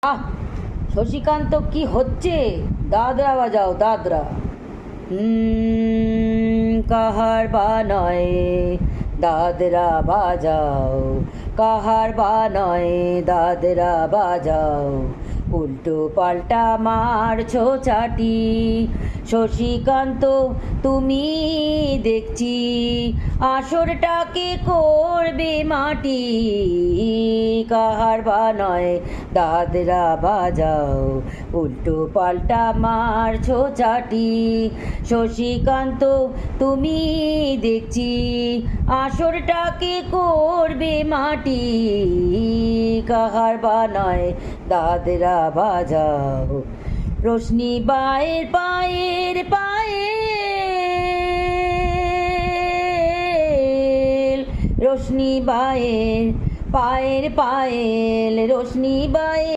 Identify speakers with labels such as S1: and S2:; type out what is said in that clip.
S1: আহ, শশীকান্ত, কি হচ্ছে? দাদরা বাজাও, দাদরা। কাহার বা নয়, দাদরা বাজাও। কাহার বা নয়, দাদরা বাজাও। উল্টো পাল্টা মারছো চাটি, শশীকান্ত তুমি দেখছি আসরটাকে করবে মাটি। কাহার বা নয়, দাদরা বাজাও। উল্টো পাল্টা মারছো চাটি, শশীকান্ত তুমি দেখছি আসরটাকে করবে মাটি। কাহার বা নয়, দাদরা বাজাও। রোশনি বায়ের পায়ের পায়েল, রোশনি বায়ের পায়ের পায়েল, রোশনি বায়ের।